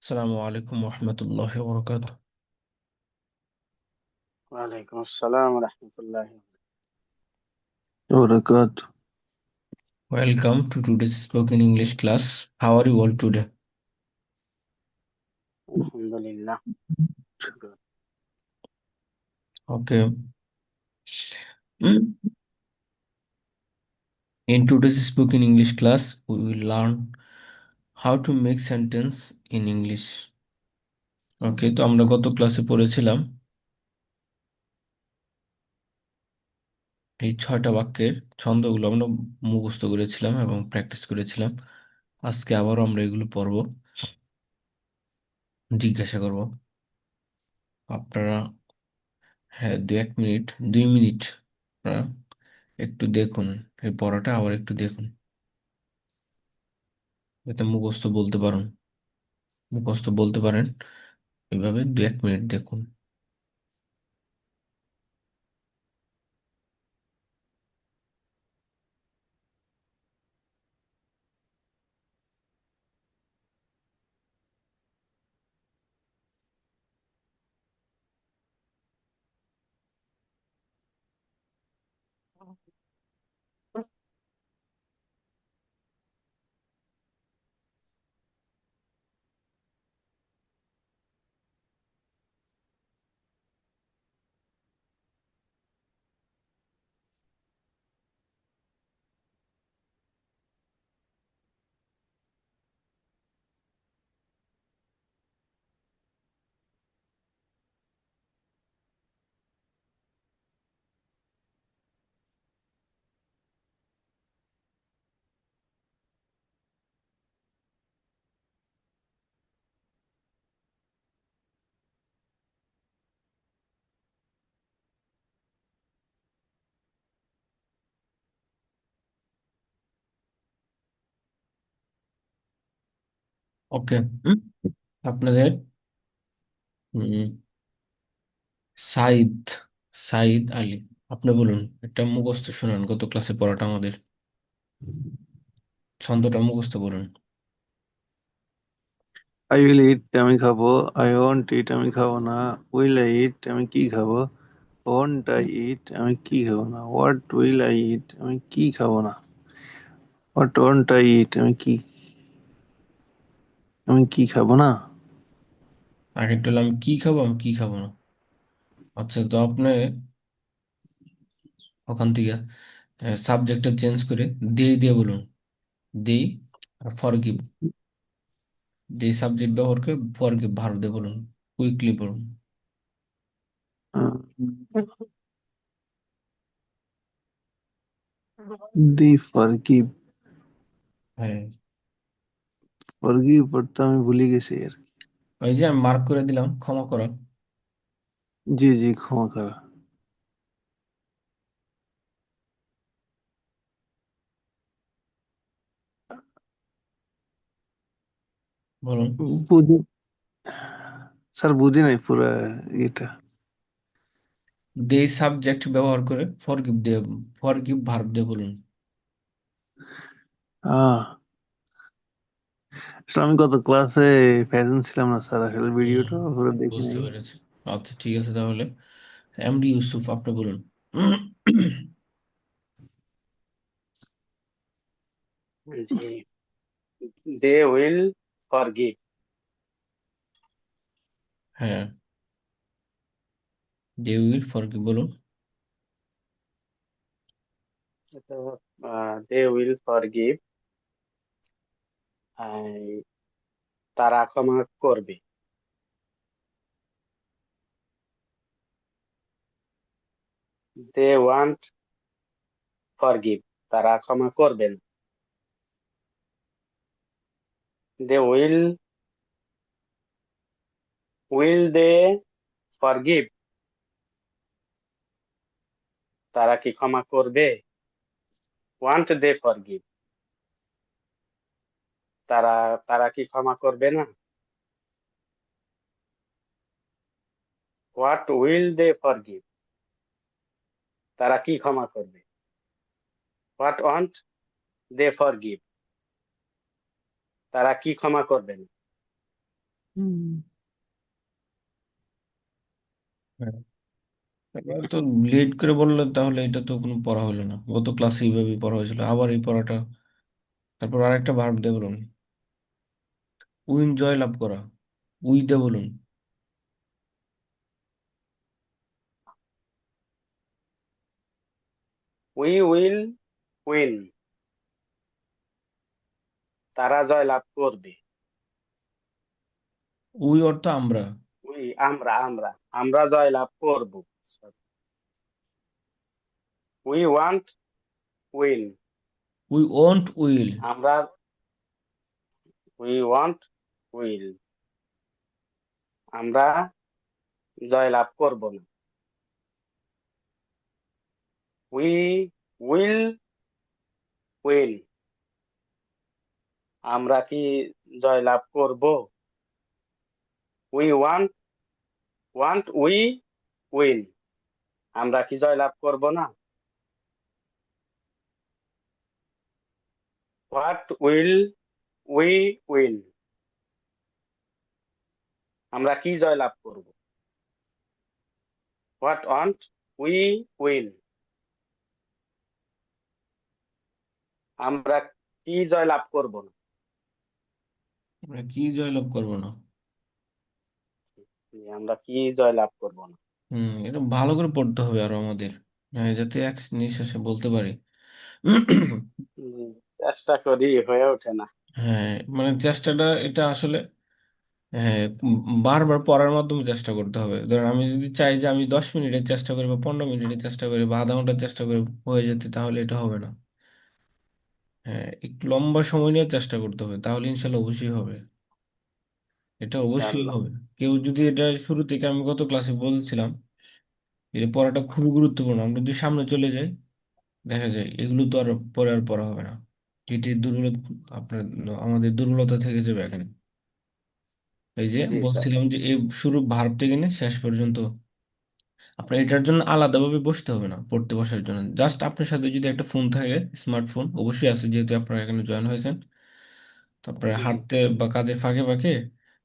আসসালামু আলাইকুম রহমতুল্লাহি ওয়া বারাকাতুহু। ওয়ালাইকুম আসসালাম রহমতুল্লাহ। Barakat. Welcome to today's spoken English class. How are you all today? আলহামদুলিল্লাহ, good. Okay. In today's spoken English class, we will learn how to make sentence in English. ওকে, তো আমরা গত ক্লাসে পড়েছিলাম এই 6টা বাক্যের ছন্দগুলো আমরা মুখস্থ করেছিলাম এবং প্র্যাকটিস করেছিলাম। আজকে আবারও আমরা এগুলো পড়ব, জিজ্ঞাসা করব। আপনারা হ্যাঁ 1 মিনিট 2 মিনিট আপনারা একটু দেখুন, এই পড়াটা আবার একটু দেখুন, যাতে মুখস্থ বলতে পারেন। এভাবে 1 মিনিট দেখুন। ওকে, আপনাদের সাইদ সাইদ আলী, আপনি বলুন, একটা মুখস্থ শোনান গত ক্লাসে পড়াটা আমাদের, ছন্দটা মুখস্থ বলুন। I will eat, আমি খাবো। I won't eat, আমি খাবো না। Will I eat, আমি কি খাবো। Won't I eat, আমি কি খাবো না। What will I eat, আমি কি খাবো না। What won't I eat, আমি কি খাবো না। আগেরটা হলো আমি কি খাবো না। আচ্ছা, তো আপনি ওখান থেকে সাবজেক্টটা চেঞ্জ করে দিয়ে দিয়ে বলুন। দেই আর ফরগিভ, দেই সাবজেক্ট ব্যবহার করে ফরগিভ ভার্ব দিয়ে বলুন। কুইকলি বলুন। দি ফরগিভ। হ্যাঁ, ফরগিভ পড়তে আমি ভুলে গেছি আর। ওই যে আমি মার্ক করে দিলাম, ক্ষমা করো। জি জি, ক্ষমা করা। বলুন। বুঝি, স্যার বুঝি নাই পুরো এটা। দে সাবজেক্ট ব্যবহার করে ফরগিভ ভার্ব দিয়ে বলুন। আহ আসলে আমি গত ক্লাসে প্রেজেন্ট ছিলাম না স্যার, আসলে হুম, ভিডিওটা পুরো দেখি বুঝতে নাই। পেরেছি। আচ্ছা, ঠিক আছে, তাহলে এমডি ইউসুফ আপনি বলুন। জি, they will forgive. হ্যাঁ, দে উইল ফরগিভ বলুন। তো, they will forgive, আহ, তারা ক্ষমা করবে। they won't forgive, তারা ক্ষমা করবেন। they will they forgive, তারা কি ক্ষমা করবে। won't they forgive, তারা তারা কি ক্ষমা করবে না। what will they forgive, তারা কি ক্ষমা করবে। what won't they forgive, তারা কি ক্ষমা করবেন। হুম। হ্যাঁ, এবার তো লেট করে বললে তাহলে এটা তো কোনো পড়া হলো না, গত ক্লাসে এইভাবেই পড়া হয়েছিল, আবার এই পড়াটা। তারপর আরেকটা ভার্ব দিয়ে বলুন। উইন জয় লাভ করা, উই দিয়ে বলুন। উই উইল উইন, তারা জয় লাভ করবে। উই অর্থ আমরা। উই আমরা আমরা আমরা জয় লাভ করব। We want win, we won't will. আমরা উই ওয়ান্ট উইল, আমরা জয় লাভ করব না। উই উইল উইন, আমরা কি জয় লাভ করব? উই ওয়ান্ট উই উইন, আমরা কি জয় লাভ করব না? হোয়াট উইল উই উইন, আমরা কি জয় লাভ করব? হোয়াট ওয়ান্ট উই উইন, আমরা কি জয় লাভ করব না। আমরা কি জয় লাভ করবো না? আমরা কি জয় লাভ করব না। এটা ভালো করে পড়তে হবে আরো আমাদের, যাতে এক নিঃশ্বাসে বলতে পারি। উম, চেষ্টা করি, হয়ে ওঠে না। হ্যাঁ, মানে চেষ্টাটা এটা আসলে, হ্যাঁ, বারবার পড়ার মাধ্যমে চেষ্টা করতে হবে। ধরেন আমি যদি চাই যে আমি 10 মিনিটের চেষ্টা করি বা 15 মিনিটের চেষ্টা করি বা আধা ঘন্টার চেষ্টা করি হয়ে যেতে, তাহলে এটা হবে না। হ্যাঁ, একটু লম্বা সময় নিয়ে চেষ্টা করতে হবে, তাহলে ইনশাল্লাহ অবশ্যই হবে। এটা অবশ্যই ইনশাআল্লাহ। হবে। কেউ যদি এটা শুরু থেকে, আমি গত ক্লাসে বলছিলাম, এটা পড়াটা খুবই গুরুত্বপূর্ণ। আমরা যদি সামনে চলে যাই, দেখা যায় এগুলো তো আর পরে আর পড়া হবে না। এটি দুর্বলতা, আপনার আমাদের দুর্বলতা থেকে যাবে এখানে। এই যে জি স্যার। বলছিলাম যে এই শুরু ভার্ব থেকে নিয়ে শেষ পর্যন্ত আপনার এটার জন্য আলাদাভাবে বসতে হবে না, পড়তে বসার জন্য। জাস্ট আপনার সাথে যদি একটা ফোন থাকে, স্মার্টফোন অবশ্যই আছে যেহেতু আপনারা এখানে জয়েন হয়েছেন, তারপরে জি জি। হাঁটতে বা কাজের ফাঁকে ফাঁকে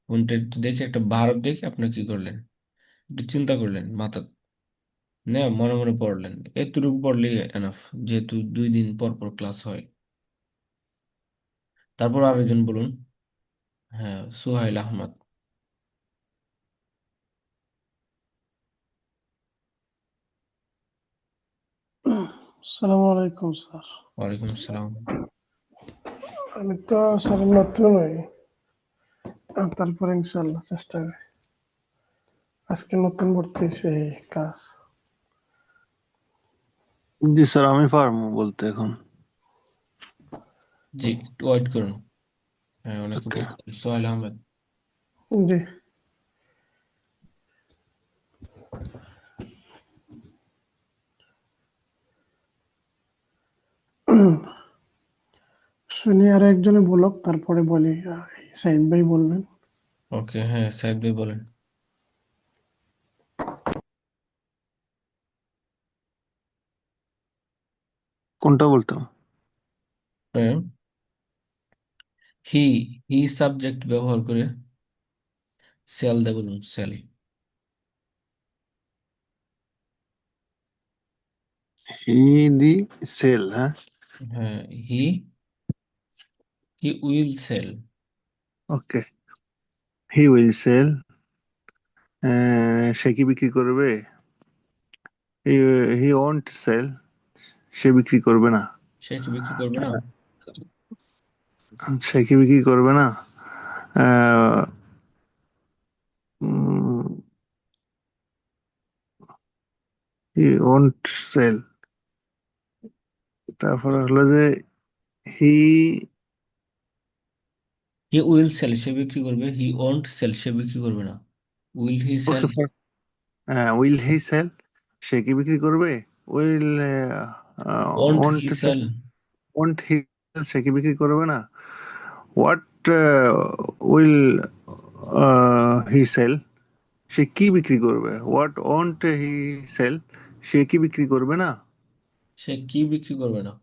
ফোনটা একটু দেখে, একটা ভার্ব দেখে আপনি কি করলেন, একটু চিন্তা করলেন, মাথা না মনে মনে পড়লেন, এতটুকু পড়লেই এনাফ, যেহেতু 2 দিন পর পর ক্লাস হয়। তারপর আরেকজন বলুন। হ্যাঁ, সুহাইল আহমদ। আসসালামু আলাইকুম স্যার। ওয়ালাইকুম আসসালাম। আমি তো স্যার নতুন হই, তারপরে ইনশাল্লাহ চেষ্টা করি। আজকে নতুন ভর্তি সেই কাজ। জি স্যার, আমি পারবো বলতে এখন। জি, একটু ওয়েট করুন। হ্যাঁ, অনেকে ওকে। বলছেন সোহেল আহমেদ। জি। শুনি আর একজনে বলুক, তারপরে বলি। সাইদ ভাই বলবেন। ওকে, হ্যাঁ, সাইদ ভাই বলেন। কোনটা বলতো? হ্যাঁ, হি হি সাবজেক্ট ব্যবহার করে সেল দে বলুন, সেল। হি দি সেল, হ্যাঁ। হ্যাঁ, he he will sell. Okay. He will sell. সে কি বিক্রি করবে? হি হি ওন্ট সেল, সে বিক্রি করবে না। সে কি বিক্রি করবে না? সে কি বিক্রি করবে না। হি ওন্ট সেল, তারপর হলো যে হি। হি উইল সেল, সে বিক্রি করবে। হি ওন্ট সেল, সে বিক্রি করবে না। Will he sell? Okay, will he sell, সে কি বিক্রি করবে? Will won't he won't sell, sell? Won't he, সে কি বিক্রি করবে না। হোয়াট উইল হি সেল, সে কি বিক্রি করবে। হোয়াট ওন্ট হি সেল, সে কি বিক্রি করবে না। সে কি বিক্রি করবে না?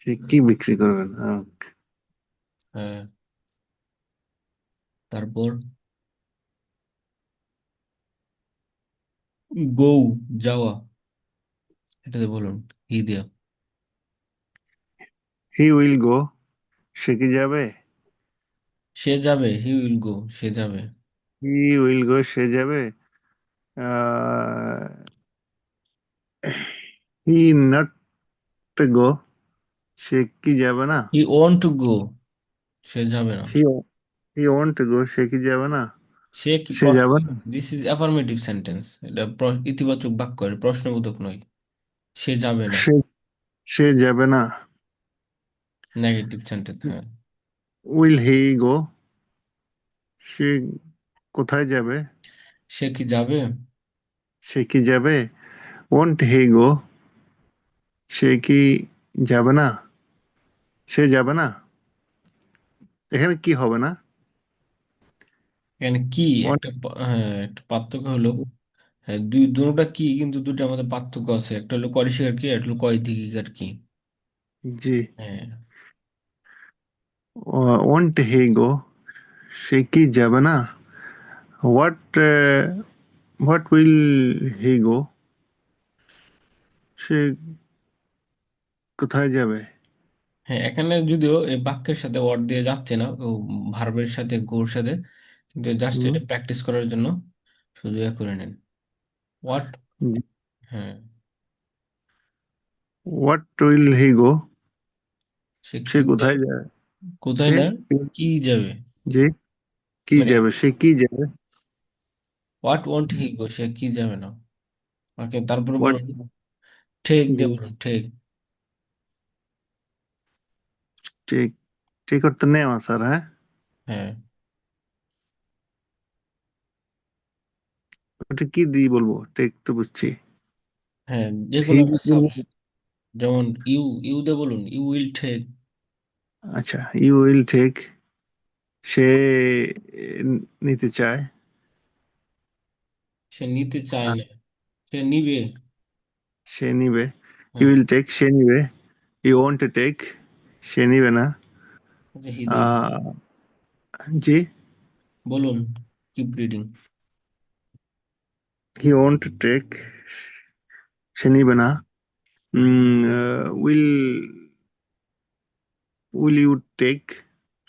সে কি বিক্রি করবে না। হ্যাঁ, তারপর গো, যাওয়া, এটাতে বলুন হি দিয়া। হি উইল গো, সে কি যাবে? সে যাবে, হি উইল গো, সে যাবে। হি উইল গো, সে যাবে। হি নট গো, সে কি যাবে না? হি ওয়ান্ট টু গো, সে যাবে না। হি হি ওয়ান্ট গো, সে কি যাবে না? সে কি সে প্রশ্ন, যাবে না। দিস ইজ অ্যাফার্মেটিভ সেন্টেন্স, এটা ইতিবাচক বাক্য, এটা প্রশ্নবোধক নয়। সে যাবে না, সে সে যাবে না। নেগেটিভ সেন্টেন্স, হ্যাঁ। উইল হি গো, সে কোথায় যাবে? সে কি যাবে? সে কি যাবে? ওন্ট হি গো, সে কি যাবে না? সে যাবে না। এখানে কি হবে না? এখানে কি Want- একটা হ্যাঁ, একটা পার্থক্য হলো, হ্যাঁ, দুটোটা কি, কিন্তু দুটোর মধ্যে পার্থক্য আছে। একটা হলো করিশিকার কি, একটা হলো কয়দিকিকার কি। জি। হ্যাঁ। ওন্ট হি গো, সে কি যাবে না? হোয়াট হোয়াট উইল হি গো, সে কোথায় যাবে? হ্যাঁ, এখানে যদিও এই বাক্যের সাথে ওয়ার্ড দিয়ে যাচ্ছে না, ও ভার্বের সাথে গোর সাথে, কিন্তু জাস্ট এটা প্র্যাকটিস করার জন্য শুধু করে নেন। হোয়াট, হ্যাঁ, হোয়াট উইল হি গো, সে সে কি কোথায় যাবে, যাবে? কোথায় সে না, কি যাবে, যে কি মানে যাবে, সে কি যাবে? হোয়াট ওয়ান্ট হি গো, সে কি যাবে না। ওকে, তারপরে হোয়াট, বলুন ঠেক জি, দিয়ে বলুন ঠেক। ঠিক, ঠিক করতে নেওয়া স্যার, হ্যাঁ। হ্যাঁ, ওটা কি দিয়ে বলবো? ঠিক তো বুঝছি। হ্যাঁ, যে হি কোনো একটা যেমন ইউ, ইউ দিয়ে বলুন ইউ উইল ঠেক। আচ্ছা, ইউ উইল টেক, সে নিতে চায়। সে নিতে চায় আর না, সে নিবে। সে নিবে। হি হ্যাঁ, উইল টেক, সে নিবে। হি ওয়ান্ট টু টেক, সে নিবে না। আচ্ছা হি দিয়ে বলুন। আহ, জি। বলুন, keep reading. He want to take, সে নিবে না। উইল উইল ইউ টেক,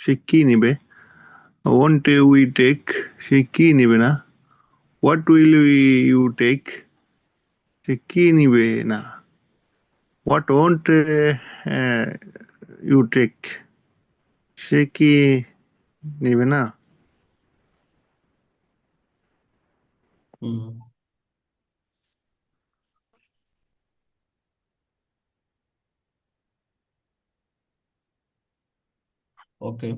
সে কি নিবে? ওয়ান্ট উই টেক, সে কি নিবে না। হোয়াট উইল ইউ টেক, সে কি নিবে না। হোয়াট ওয়ান্ট ইউ টেক, সে কি নিবে না। হুম, ওকে।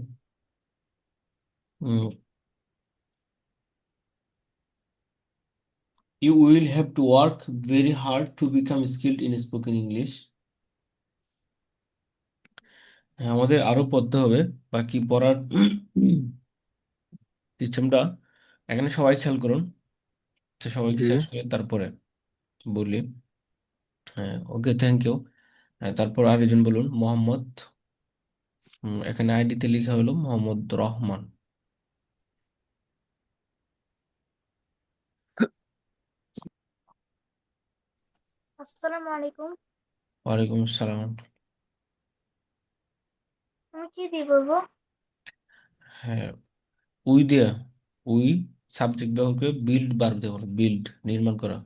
You will have to work very hard to become skilled in spoken English. হ্যাঁ, আমাদের আরো পড়তে হবে, বাকি পড়ার সিস্টেমটা এখানে সবাই খেয়াল করুন। তো সবাইকে জি। শেষ করে তারপরে বলি। হ্যাঁ, ওকে, থ্যাংক ইউ। হ্যাঁ, তারপর আরেকজন বলুন মোহাম্মদ। এখানে আইডিতে লেখা হলো মোহাম্মদ রহমান। আসসালামু আলাইকুম। ওয়ালাইকুম আসসালাম। আমি কি দিয়ে বলবো? হ্যাঁ, উই দিয়া, উই সাবজেক্ট ব্যবহার করে বিল্ড ভার্ব দিয়ে বলো, বিল্ড নির্মাণ করা।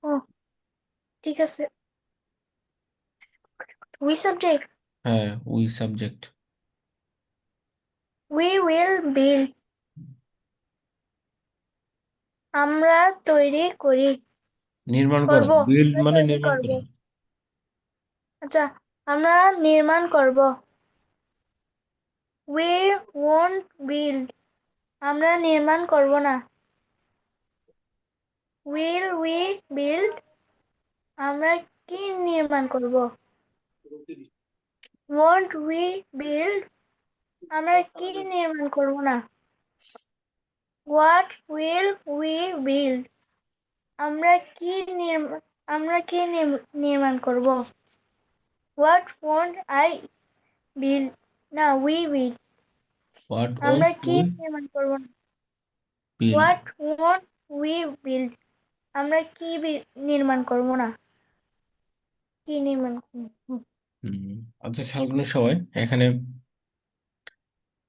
ও, ঠিক আছে। উই সাবজেক্ট, হ্যাঁ, we subject. We will build, আমরা তৈরি করি, নির্মাণ করা, করব, বিল্ড আমরা মানে তৈরি নির্মাণ করব। করা। আচ্ছা, আমরা নির্মাণ করব। উই ওয়ন্ট বিল্ড, আমরা নির্মাণ করব না। উইল উই বিল্ড, আমরা কি নির্মাণ করব। ওয়ন্ট উই বিল্ড, আমরা কি নির্মাণ করব না। হোয়াট উইল উই বিল্ড, আমরা কি আমরা কি নির্মাণ করব। হোয়াট ওয়ান্ট আই বিল্ড না উই বিল্ড হোয়াট আমরা ওন্ট কি উই নির্মাণ করব না build? What won't we build আমরা কি নির্মাণ করব না কি নির্মাণ করব আচ্ছা, খেয়াল করুন সবাই এখানে।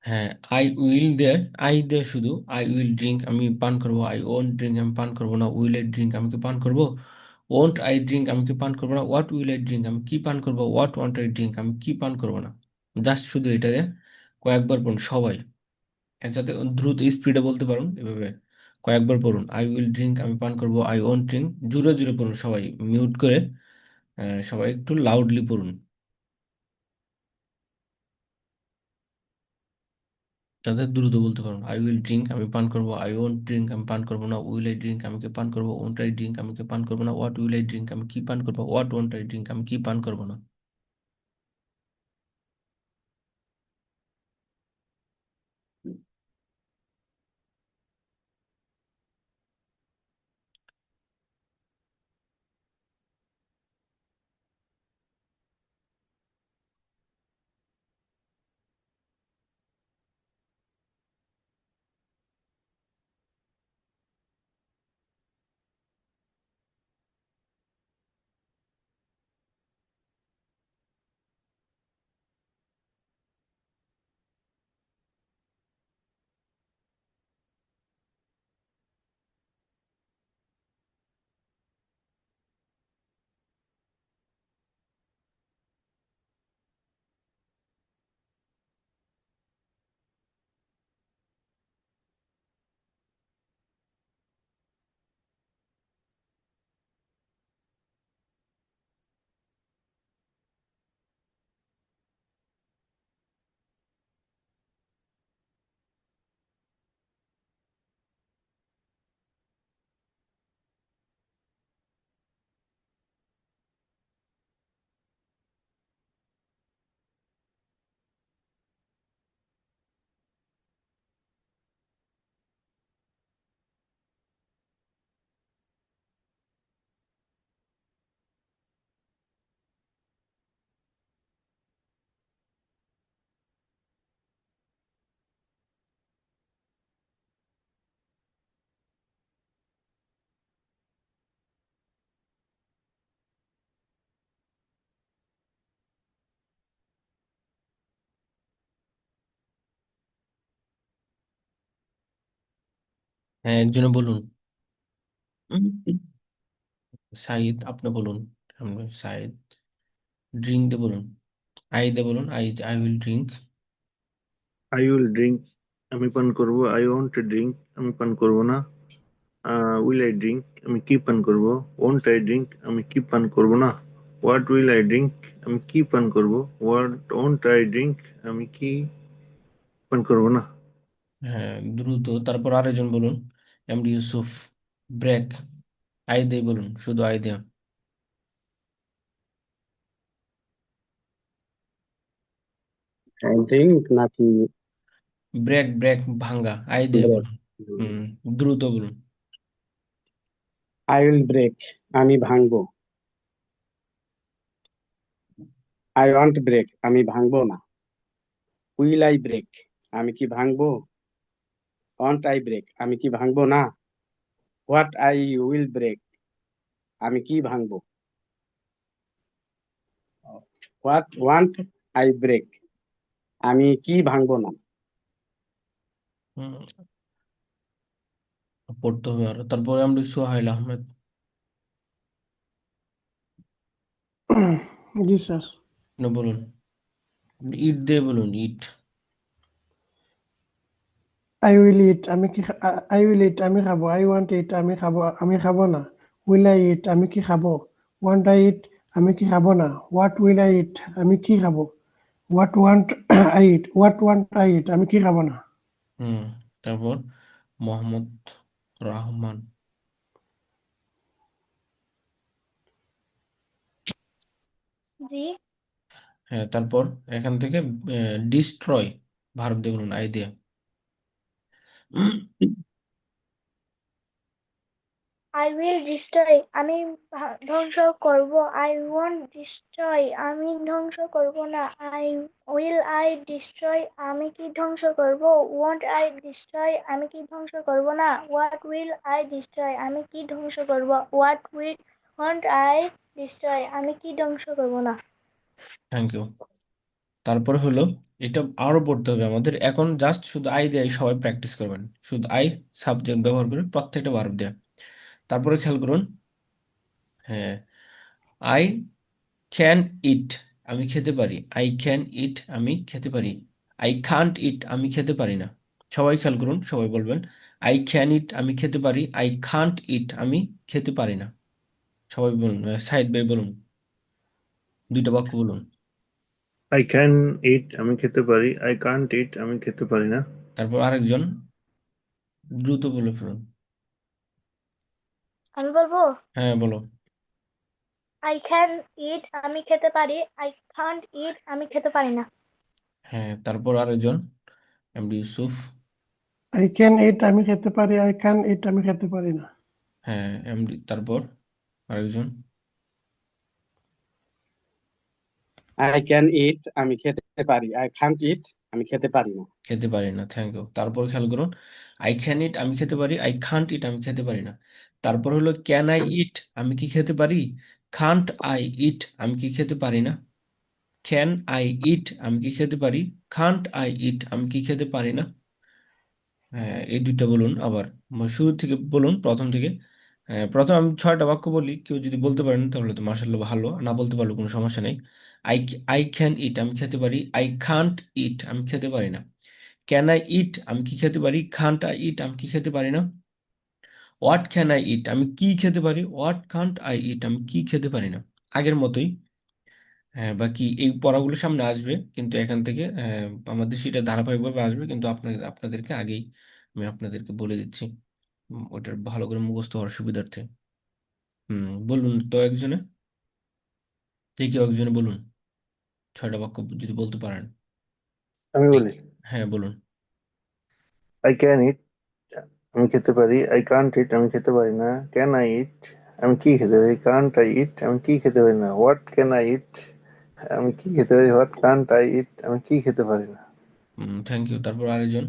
হ্যাঁ, আই উইল দেয়, আই দেয় শুধু। আই উইল ড্রিঙ্ক, আমি পান করবো। আই ওন্ট ড্রিঙ্ক, আমি পান করবো না। উইল আই ড্রিঙ্ক, আমি কি পান করবো? ওন্ট আই ড্রিঙ্ক, আমি কি পান করবো না। হোয়াট উইল আই ড্রিঙ্ক, আমি কি পান করবো। হোয়াট ওয়ান্ট আই ড্রিঙ্ক, আমি কি পান করবো না। জাস্ট শুধু এটা দিয়ে কয়েকবার পড়ুন সবাই, যাতে দ্রুত স্পিডে বলতে পারুন। এভাবে কয়েকবার পড়ুন। আই উইল ড্রিঙ্ক, আমি পান করবো। আই ওন্ট ড্রিঙ্ক, জোরে জোরে পড়ুন সবাই, মিউট করে। সবাই একটু লাউডলি পড়ুন, যাতে দ্রুত বলতে পারুন। আই উইল ড্রিঙ্ক, আমি পান করবো। আই ওন্ট ড্রিঙ্ক, আমি পান করবো না। উইল আই ড্রিঙ্ক, আমি কি পান করবো। ওন্ট আই ড্রিঙ্ক, আমি কি পান করবো না। হোয়াট উইল আই ড্রিঙ্ক, আমি কি পান করবো। হোয়াট ওন্ট আই ড্রিঙ্ক, আমি কি পান করবো না। হ্যাঁ, একজনে বলুন। সাইদ, আপনি বলুন। সাইদ, ড্রিঙ্ক দিয়ে বলুন। আই দিয়ে বলুন। I I will drink. I will drink, আমি পান করবো। আই ওয়ান্ট টু ড্রিঙ্ক, আমি পান করবো না। উইল আই ড্রিঙ্ক, আমি কি পান করবো। ওন্ট আই ড্রিঙ্ক, আমি কি পান করবো না। হোয়াট উইল আই ড্রিঙ্ক, আমি কি পান করবো। হোয়াট ওন্ট আই ড্রিঙ্ক, আমি কি পান করবো না। হ্যাঁ, দ্রুত। তারপর আরেকজন বলুন। MD Yusuf, break. আই দিয়ে বলুন, শুধু আই দিয়ে। ড্রিঙ্ক নাকি ব্রেক, ব্রেক ভাঙ্গা। আই দিয়ে ব্রেক? বলুন। হুম, দ্রুত বলুন। আই উইল ব্রেক, আমি ভাঙবো। আই ওয়ান্ট ব্রেক, আমি ভাঙবো না। উইল আই ব্রেক, আমি কি ভাঙবো। ওয়ান্ট আই ব্রেক, আমি কি ভাঙবো না। হোয়াট আই উইল ব্রেক, আমি কি ভাঙবো। হোয়াট ওয়ান্ট আই ব্রেক, আমি কি ভাঙবো না। হুম, পড়তে হবে আরো। তারপরে আমরা সোহাইল আহমেদ, জি স্যার। আপনি বলুন। ইট দিয়ে বলুন, eat. I will eat, I will eat, আমি খাবো। আই ওয়ান্ট ইট, আমি খাবো না। উইল আই ইট, আমি কি খাবো। ওয়ান্ট আই ইট, আমি কি খাবো না। হোয়াট উইল আই ইট, আমি কি খাবো। হোয়াট ওয়ান্ট আই ইট, আমি কি খাবো না। হুম, তারপর মোহাম্মদ রহমান। জি হ্যাঁ, তারপর এখান থেকে ডিস্ট্রয়, ভার্ব দিয়ে বলুন, আই দিয়ে। I will destroy আমি ধ্বংস করব। I won't destroy আমি ধ্বংস করব না। I destroy আমি কি ধ্বংস করব। Won't I destroy আমি কি ধ্বংস করব না। What will I destroy আমি কি ধ্বংস করব। Won't I destroy আমি কি ধ্বংস করব না। Thank you. তারপরে হলো এটা আরো পড়তে হবে আমাদের। এখন জাস্ট শুধু আই দিয়ে সবাই প্র্যাকটিস করবেন, শুধু আই সাবজেক্ট ব্যবহার করে প্রত্যেকটা ভার্ব দেয়া। তারপরে খেয়াল করুন, হ্যাঁ, আই ক্যান ইট আমি খেতে পারি, আই ক্যান ইট আমি খেতে পারি, আই কান্ট ইট আমি খেতে পারি না। সবাই খেয়াল করুন, সবাই বলবেন আই ক্যান ইট আমি খেতে পারি, আই কান্ট ইট আমি খেতে পারি না। সবাই বলুন, সাইদ ভাই বলুন, দুইটা বাক্য বলুন। I can eat আমি খেতে পারি, I can't eat আমি খেতে পারি না। তারপর আরেকজন দ্রুত বলে ফেলুন। আমি বলবো হ্যাঁ বলো। I can eat আমি খেতে পারি, I can't eat আমি খেতে পারি না। হ্যাঁ, তারপর আরেকজন MD Yusuf. I can eat আমি খেতে পারি, I can eat আমি খেতে পারি না। হ্যাঁ এমডি, তারপর আরেকজন। I can eat আমি খেতে পারি, I can't eat আমি খেতে পারি না। খেতে পারি না, থ্যাংক ইউ। তারপর খেয়াল করুন, আই ক্যান ইট আমি খেতে পারি, আই খান্ট ইট আমি খেতে পারি না। তারপর হলো ক্যান আই ইট আমি কি খেতে পারি, খান্ট আই ইট আমি কি খেতে পারি না। ক্যান আই ইট আমি কি খেতে পারি, খান্ট আই ইট আমি কি খেতে পারি না। হ্যাঁ, এই দুইটা বলুন আবার, শুরু থেকে বলুন, প্রথম থেকে। প্রথম আমি 6টা বাক্য বলি, কেউ যদি বলতে পারেন তাহলে তো মাশাআল্লাহ ভালো, না বলতে পারলে কোনো সমস্যা নেই। আই আই ক্যান ইট আমি খেতে পারি, আই খান্ট ইট আমি খেতে পারি না। ক্যান আই ইট আমি কি খেতে পারি, খান্ট আই ইট আমি কি খেতে পারি না। হোয়াট ক্যান আই ইট আমি কি খেতে পারি, হোয়াট কান্ট আই ইট আমি কি খেতে পারি না। আগের মতোই। হ্যাঁ, বাকি এই পড়াগুলো সামনে আসবে, কিন্তু এখান থেকে আমাদের সেটা ধারাবাহিকভাবে আসবে, কিন্তু আপনাদেরকে আগেই আমি আপনাদেরকে বলে দিচ্ছি, ওটার ভালো করে মুখস্থ হওয়ার সুবিধার্থে। বলুন তো একজনে, যে কেউ একজনে বলুন, 6টা বাক্য যদি বলতে পারেন। আমি বলি, হ্যাঁ বলুন। I can eat আমি খেতে পারি, I can't eat আমি খেতে পারি না। Can I eat আমি কি খেতে পারি, can't I eat আমি কি খেতে পারি না। What can I eat আমি কি খেতে পারি, What can't I eat আমি কি খেতে পারি না। Thank you. তারপর আরেকজন।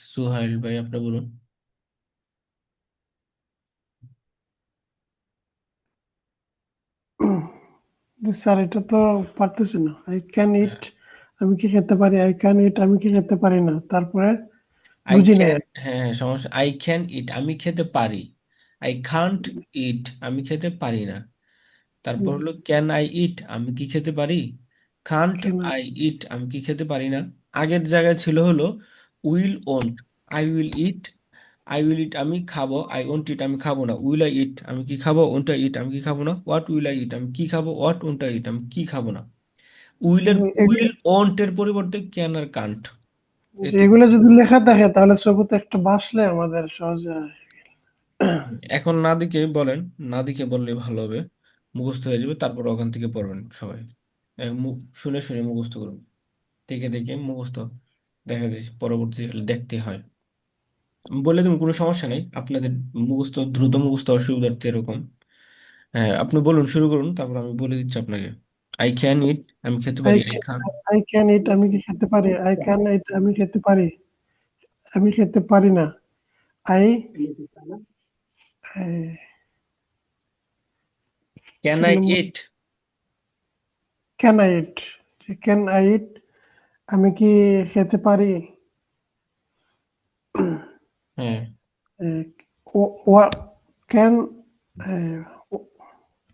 সুহাইল ভাই আপনি বলুন। স্যার এটা তো পারতেছি না। আই ক্যান হ্যাঁ, ইট আমি কি খেতে পারি, আই ক্যান ইট আমি কি খেতে পারি না। তারপরে আই বুঝি নাই। ক্যান, হ্যাঁ হ্যাঁ, সমস্যা, আই ক্যান ইট আমি খেতে পারি, আই খান্ট ইট আমি খেতে পারি না। তারপর হলো ক্যান আই ইট আমি কি খেতে পারি, খান্ট কেন আই ইট আমি কি খেতে পারি না। আগের জায়গায় ছিল হলো will won't, I will eat, I will eat আমি খাবো, আই ওন্ট ইট আমি খাবো না। উইল আই ইট আমি কি খাবো, ওন্ট আই ইট আমি কি খাবো না। হোয়াট উইল আই ইট আমি কি খাবো, হোয়াট ওন্ট আই ইট আমি কি খাবো না। উইল ওন্ট এর পরিবর্তে ক্যান আর কান্ট, এটুকু। এগুলো যদি লেখা থাকে তাহলে ছবিতে একটা বাসলে আমাদের সহজে হয়। এখন না দিকে বলেন, না দিকে বললে ভালো হবে, মুখস্থ হয়ে যাবে, তারপর ওখান থেকে পড়বেন সবাই। শুনে শুনে মুখস্থ করুন, দেখে দেখে মুখস্থ, দেখা যাচ্ছে পরবর্তী দেখতে হয়। আমি বলে দেবো, কোনো সমস্যা নেই, আপনাদের মুখস্থ দ্রুত মুখস্থ অসুবিধার্থে এরকম। হ্যাঁ, আপনি বলুন, শুরু করুন, তারপর আমি বলে দিচ্ছি আপনাকে। আই ক্যান ইট আমি খেতে আই পারি, I Khan. I can eat আমি কি খেতে পারি, আই ক্যান ইট আমি খেতে পারি, আমি খেতে পারি না। I can I eat. Can I eat, can I eat আমি কি খেতে পারি। হ্যাঁ, ক্যান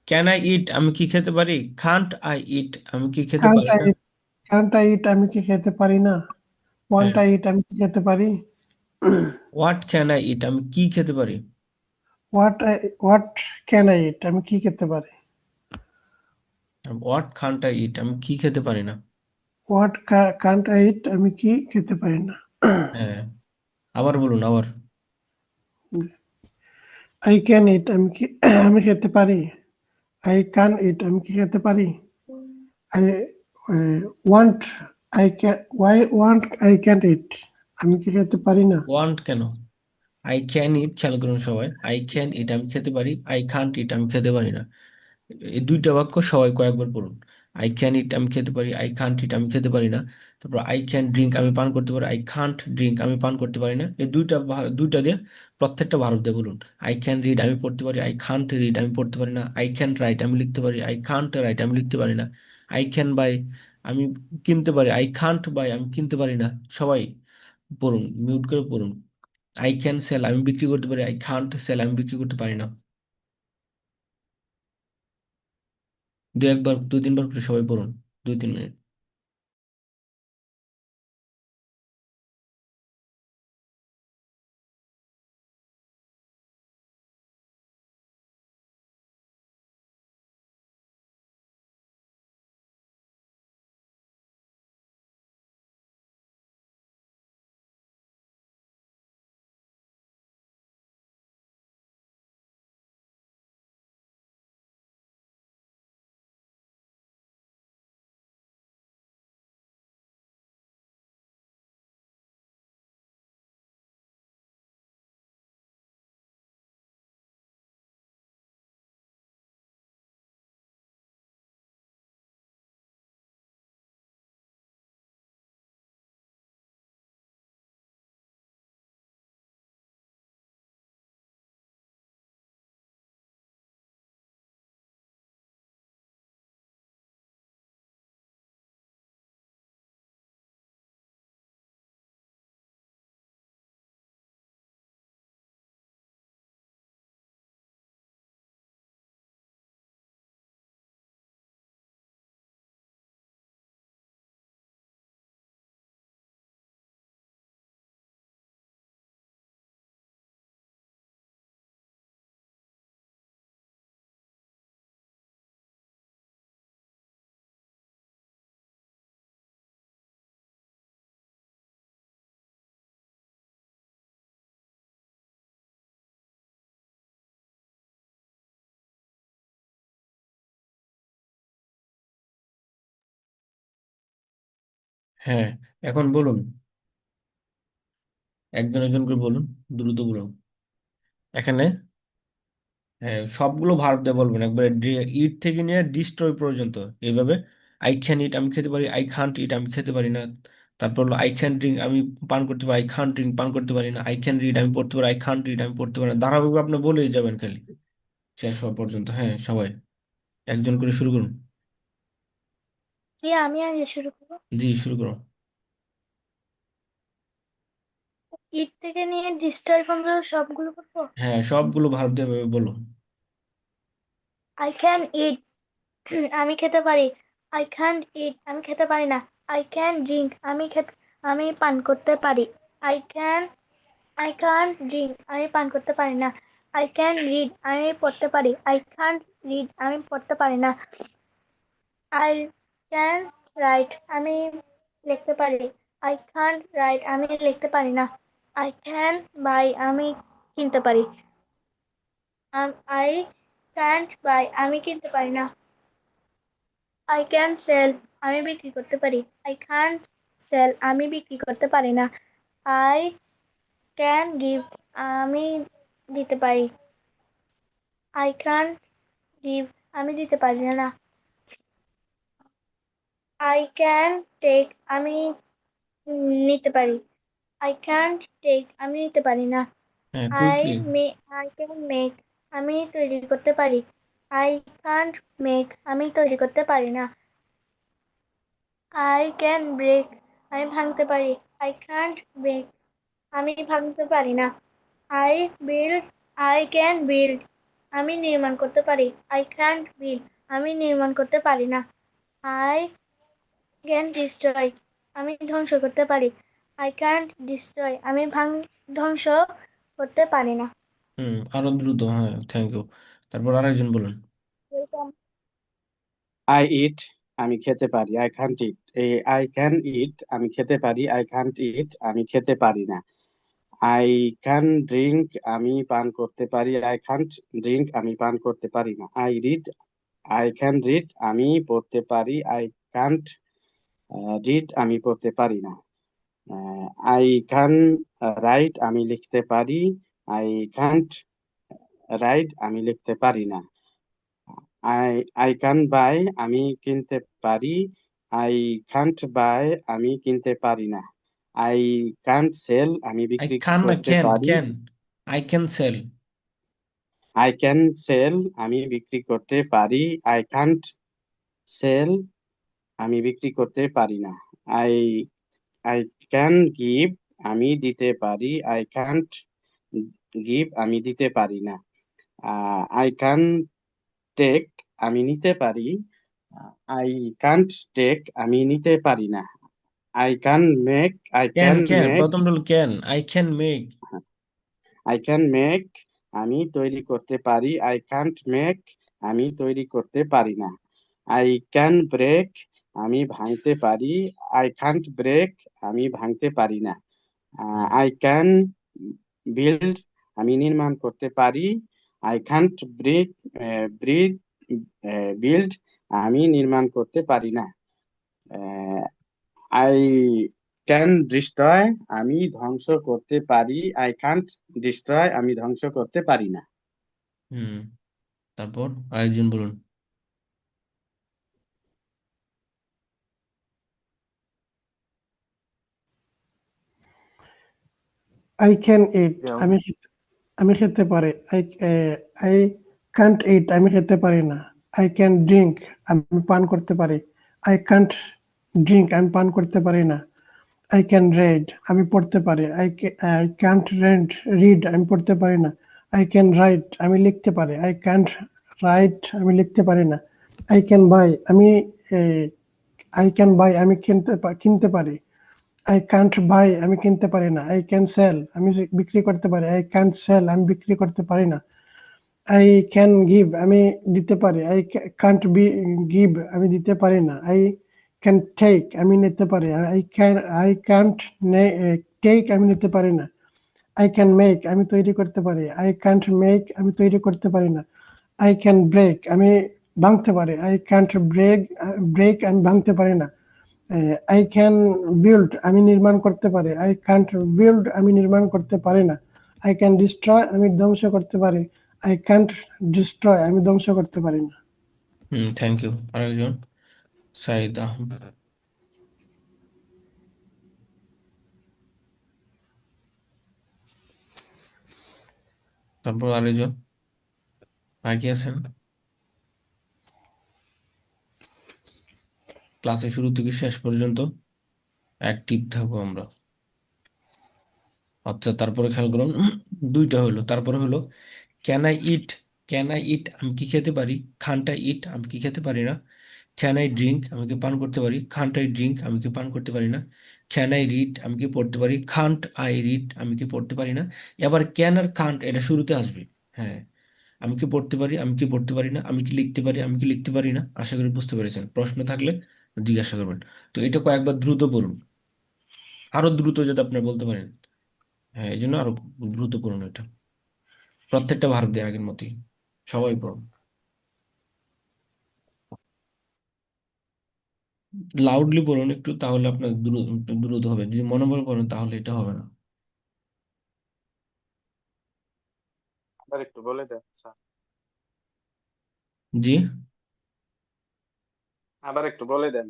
ক্যান আই ইট আমি কি খেতে পারি, খান্ট আই ইট আমি কি খেতে কান্ট পারি আই না। ইট, কান্ট আই ইট আমি কি খেতে পারি না। ওয়ান্ট হ্যাঁ, আই ইট আমি কি খেতে পারি। হোয়াট ক্যান আই ইট আমি কি খেতে পারি। হোয়াট ক্যান আই ইট আমি কি খেতে পারি। হোয়াট খান্ট আই ইট আমি কি খেতে পারি না। হোয়াট কান্ট আই ইট আমি কি খেতে পারি না। হ্যাঁ, আবার বলুন আবার। আই ক্যান ইট আমি কি আমি খেতে পারি, আই ক্যান ইট আমি কি খেতে পারি। আই ওয়ান্ট আই ক্যান্ট ইট, আমি কি খেতে পারি না? ওয়ান্ট কেন? আই ক্যান ইট, খেয়াল করুন সবাই, আই ক্যান ইট আমি খেতে পারি, আই কান্ট ইট আমি খেতে পারি না। এই দুইটা বাক্য সবাই কয়েকবার পড়ুন। আই ক্যান ইট আমি খেতে পারি, আই কান্ট ইট আমি খেতে পারি না। তারপর আই ক্যান ড্রিঙ্ক আমি পান করতে পারি, আই কান্ট ড্রিঙ্ক আমি পান করতে পারি না। এই দুইটা দিয়ে প্রত্যেকটা ভারত দিয়ে বলুন। আই ক্যান রিড আমি পড়তে পারি, আই কান্ট রিড আমি পড়তে পারি না। আই ক্যান রাইট আমি লিখতে পারি, আই কান্ট রাইট আমি লিখতে পারি না। আই ক্যান বাই আমি কিনতে পারি, আই কান্ট বাই আমি কিনতে পারি না। সবাই পড়ুন, মিউট করে পড়ুন। আই ক্যান সেল আমি বিক্রি করতে পারি, আই কান্ট সেল আমি বিক্রি করতে পারি না। দুই তিনবার করে সবাই পড়ুন, 2-3 মিনিট। হ্যাঁ, এখন বলুন, একজন একজন করে বলুন, দ্রুত বলুন। এখানে হ্যাঁ, সবগুলো ভার্ব দিয়ে বলবেন একবারে, ইট থেকে নিয়ে ডিস্ট্রয় পর্যন্ত এইভাবে। আই ক্যান ইট আমি খেতে পারি, আই খান্ট ইট আমি খেতে পারি না। তারপর হলো আই ক্যান ড্রিঙ্ক আমি পান করতে পারি, আই খান্ট ড্রিঙ্ক পান করতে পারি না। আই ক্যান রিড আমি পড়তে পারি, আই খান্ট রিড আমি পড়তে পারি না। ধারাবাহিক আপনি বলেই যাবেন খালি শেষ হওয়া পর্যন্ত। হ্যাঁ সবাই একজন করে শুরু করুন। জি, আমি আগে শুরু করবো। জি শুরু করুন। ইট থেকে নিয়ে ডিস্ট্রয় পর্যন্ত সবগুলো করবো। হ্যাঁ সবগুলো ভার্ব দিয়ে এভাবে বলুন। আই ক্যান ইট, আমি খেতে পারি। আই ক্যান্ট ইট, আমি খেতে পারি না। আই ক্যান ড্রিঙ্ক, আমি পান করতে পারি। I can I can't drink, আমি পান করতে পারি না। আই ক্যান রিড, আমি পড়তে পারি। আই কান্ট রিড, আমি পড়তে পারি না। আই ক্যান রাইট, আমি লিখতে পারি। আই কান্ট রাইট, আমি লিখতে পারি না। আই ক্যান বাই, আমি কিনতে পারি। আই ক্যান্ট বাই, আমি কিনতে পারি না। আই ক্যান সেল, আমি বিক্রি করতে পারি। আই কান্ট সেল, আমি বিক্রি করতে পারি না। আই ক্যান গিভ, আমি দিতে পারি। আই ক্যান গিভ, আমি দিতে পারি না। আই ক্যান টেক, আমি নিতে পারি। আই ক্যান টেক, আমি নিতে পারি না। হ্যাঁ I quickly. May I can make, আমি তৈরি করতে পারি। আই ক্যান্ট মেক, আমি তৈরি করতে পারি না। আই ক্যান ব্রেক, আমি ভাঙতে পারি। আই ক্যান্ট ব্রেক, আমি ভাঙতে পারি না। I build, I can build, আমি নির্মাণ করতে পারি। আই ক্যান্ট বিল্ড, আমি নির্মাণ করতে পারি না। আই ক্যান ডিস্ট্রয়, আমি ধ্বংস করতে পারি। আই ক্যান্ট ডিস্ট্রয়, আমি ধ্বংস করতে পারি না। আরো দ্রুত, হ্যাঁ থ্যাংক ইউ। তারপর আরেকজন বলুন। এরকম। আই ইট, আমি খেতে পারি। I can't eat, I can eat, আমি খেতে পারি। আই কান্ট ইট, আমি খেতে পারি না। আই ক্যান ড্রিঙ্ক, আমি পান করতে পারি। আই কান্ট ড্রিঙ্ক, আমি পান করতে পারি না। I read, I can read, আমি পড়তে পারি। আই কান্ট রিড আমি পড়তে পারি না। আই ক্যান রাইট আমি লিখতে পারি। আই ক্যান্ট রাইট আমি লিখতে পারি না। আই আই ক্যান বাই আমি কিনতে পারি। আই ক্যান্ট বাই আমি কিনতে পারি না। আই ক্যান্ট সেল আমি আই বিক্রি খান না, করতে ক্যান পারি। Can. I can sell. I can sell আমি বিক্রি করতে পারি। আই ক্যান্ট সেল আমি বিক্রি করতে পারি না। আই আই ক্যান গিভ আমি দিতে পারি। আই ক্যান্ট গিভ আমি দিতে পারি না। আই ক্যান টেক আমি নিতে পারি। আই ক্যান্ট টেক আমি নিতে পারি না। I can make I can can can, make প্রথমটা হলো can, I can make. I can make আমি তৈরি করতে পারি। আই ক্যান্ট মেক আমি তৈরি করতে পারি না। আই ক্যান ব্রেক আমি ভাঙতে পারি। আই ক্যান্ট ব্রেক আমি ভাঙতে পারি না। হুম। আই ক্যান বিল্ড আমি নির্মাণ করতে পারি। I can't breed breed build আমি নির্মাণ করতে পারি না। আই ক্যান ডিস্ট্রয় আমি ধ্বংস করতে পারি। আই ক্যান্ট ডিস্ট্রয় আমি ধ্বংস করতে পারি না। হুম, তারপর আরেকজন বলুন। আই ক্যান ইট যেমন আমি খেতে পারি। আই কান্ট ইট আমি খেতে পারি না। আই ক্যান ড্রিঙ্ক আমি পান করতে পারি। আই কান্ট ড্রিঙ্ক আমি পান করতে পারি না। আই ক্যান রেড আমি পড়তে পারি। আই ক্যান্ট রিড আমি পড়তে পারি না। আই ক্যান রাইট আমি লিখতে পারি। আই ক্যান্ট রাইট আমি লিখতে পারি না। আই ক্যান বাই আমি কিনতে পারি। আই ক্যান্ট বাই আমি কিনতে পারি না। আই ক্যান সেল আমি বিক্রি করতে পারি। আই ক্যান্ট সেল আমি বিক্রি করতে পারি না। আই ক্যান গিভ আমি দিতে পারি। আই কান্ট বি গিভ আমি দিতে পারি না। আই ক্যান টেক আমি নিতে পারি। আই ক্যান্ট টেক আমি নিতে পারি না। আই ক্যান মেক আমি তৈরি করতে পারি। আই ক্যান্ট মেক আমি তৈরি করতে পারি না। আই ক্যান ব্রেক আমি ভাঙতে পারি। আই ক্যান্ট ব্রেক আমি ভাঙতে পারি না। আই ক্যান বিল্ড আমি নির্মাণ করতে পারি। আই ক্যান্ট বিল্ড আমি নির্মাণ করতে পারি না। আই ক্যান ডিস্ট্রয় আমি ধ্বংস করতে পারি। আই ক্যান্ট ডিস্ট্রয় আমি ধ্বংস করতে পারি না। হুম, থ্যাংক ইউ। আরেকজন, সাইদ আহমেদ। তারপর আরেকজন বাকি আছেন। ক্লাসে শুরু থেকে শেষ পর্যন্ত অ্যাক্টিভ থাকবো আমরা। আচ্ছা, তারপরে খেয়াল করুন, দুইটা হলো। তারপরে হলো can I eat. Can I eat আমি কি খেতে পারি। খানটা ইট আমি কি খেতে পারি না। ক্যান আই ড্রিঙ্ক আমি কি পান করতে পারি। খান্ট আই ড্রিঙ্ক আমি কি পান করতে পারি না। ক্যান আই রিড আমি কি পড়তে পারি। খান্ট আই রিড আমি কি পড়তে পারি না। এবার ক্যান আর খান্ট এটা শুরুতে আসবে। হ্যাঁ, আমি কি পড়তে পারি, আমি কি পড়তে পারি না, আমি কি লিখতে পারি, আমি কি লিখতে পারি না। আশা করি বুঝতে পেরেছেন। প্রশ্ন থাকলে জিজ্ঞাসা করবেন। তো এটা কয়েকবার দ্রুত পড়ুন, আরো দ্রুত যাতে আপনি বলতে পারেন। হ্যাঁ, এই জন্য আরো দ্রুত পড়ুন এটা। প্রত্যেকটা ভার্ব দিয়ে আগের মতোই সবাই পড়ুন। লাউডলি পড়ুন একটু, তাহলে আপনার দ্রুত হবে। যদি মনে মনে পড়েন তাহলে এটা হবে না। আবার একটু বলে দেন স্যার। জি। আবার একটু বলে দেন।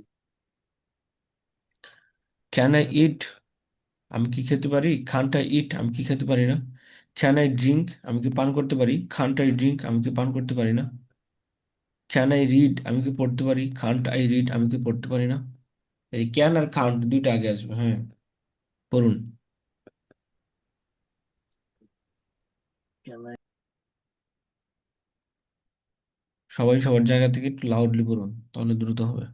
ক্যান আই ইট আমি কি খেতে পারি। খান্ট আই ইট আমি কি খেতে পারি না। ক্যান আই ড্রিঙ্ক আমি কি পান করতে পারি। খান্ট আই ড্রিঙ্ক আমি কি পান করতে পারি না। ক্যান আই রিড আমি কি পড়তে পারি। খান্ট আই রিড আমি কি পড়তে পারি না। এই ক্যান আর কান্ট দুইটা আগে আসবে। হ্যাঁ, পড়ুন। can I সবাই সবার জায়গা থেকে একটু লাউডলি পড়ুন, তাহলে দ্রুত হবে।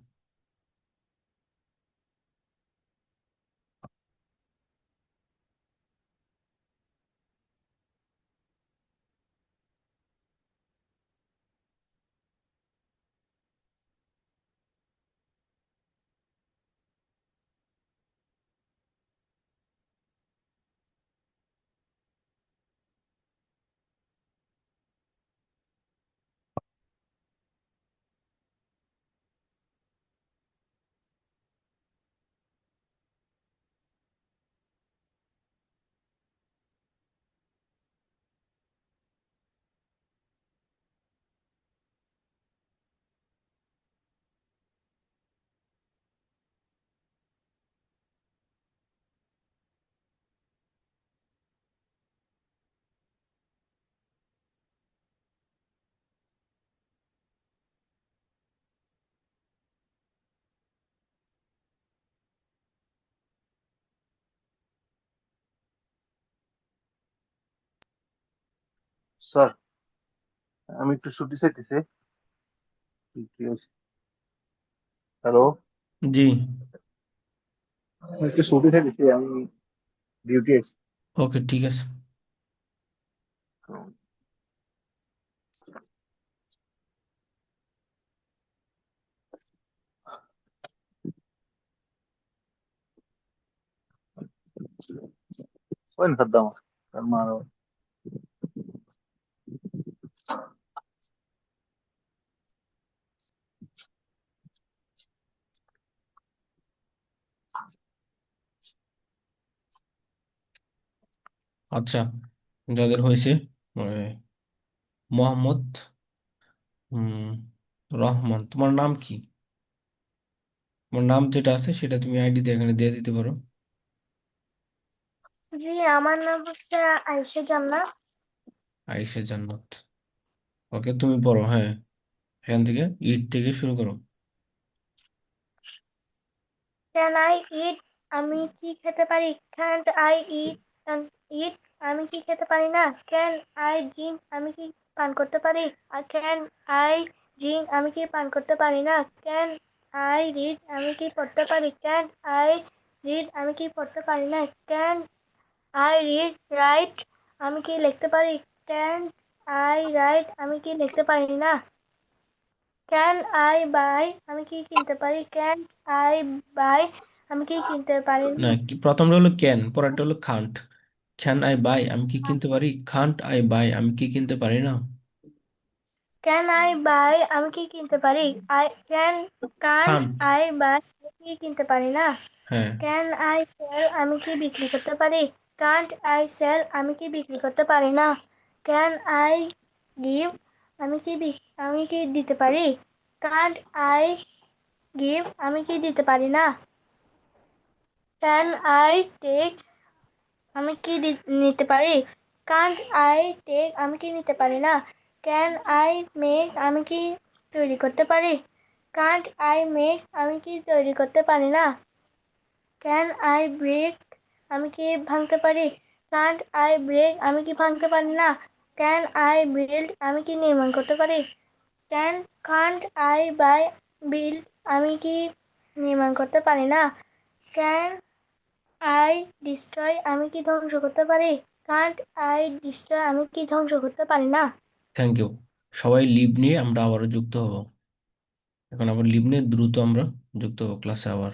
স্যার, আমি একটু ছুটি চাইতেছি। হ্যালো, জি, আমি একটু ছুটি চাইতেছি, আমি ডিউটি আছি। ওকে, ঠিক আছে। وين خدامك؟ كان معنا. আচ্ছা, যাদের হয়েছে মোহাম্মদ উম, রহমান, তোমার নাম কি? তোমার নাম যেটা আছে সেটা তুমি আইডিতে এখানে দিয়ে দিতে পারো। জি, আমার নাম হচ্ছে আয়েশা জান্নাত। আয়েশা জান্নাত। ওকে, তুমি পড়ো। হ্যাঁ, এখান থেকে ইট থেকে শুরু করো। Can I eat? আমি কি খেতে পারি? ক্যান্ট আই ইট ইট? আমি কি খেতে পারি না? Can I drink? আমি কি পান করতে পারি? Can I drink? আমি কি পান করতে পারি না? Can I read? আমি কি পড়তে পারি? Can I read? আমি কি পড়তে পারি না? Can I read write? আমি কি লিখতে পারি? Can I right? আমি কি লিখতে পারি না? Can I buy? আমি কি কিনতে পারি? Can I buy? আমি কি কিনতে পারি না, না? প্রথমটা হলো ক্যান, পরেরটা হলো খান্ট। Can I buy? আমি কি কিনতে পারি? Can't I buy? আমি কি কিনতে পারি না? Can I buy? আমি কি কিনতে পারি? Can't can't. I buy? আমি কি কিনতে পারি না? হ্যাঁ, ক্যান আই সেল? আমি কি বিক্রি করতে পারি? Can't I sell? আমি কি বিক্রি করতে পারি না? Can I give? আমি কি দিতে পারি? Can't I give? আমি কি দিতে পারি না? Can I take? আমি কি নিতে পারি? Can't I take? আমি কি নিতে পারি না? Can I make? আমি কি তৈরি করতে পারি? Can't I make? আমি কি তৈরি করতে পারি না? Can I break? আমি কি ভাঙতে পারি? Can't I break? আমি কি ভাঙতে পারি না? Can I build? আমি কি নির্মাণ করতে পারি? Can't I buy build? আমি কি নির্মাণ করতে পারি না? Can I destroy? আমি কি ধ্বংস করতে পারি? Can't I destroy? আমি কি ধ্বংস করতে পারি না? Thank you. সবাই লিভ নিয়ে আমরা আবারও যুক্ত হব। এখন আবার লিভ নিয়ে দ্রুত আমরা যুক্ত হবো ক্লাসে আবার।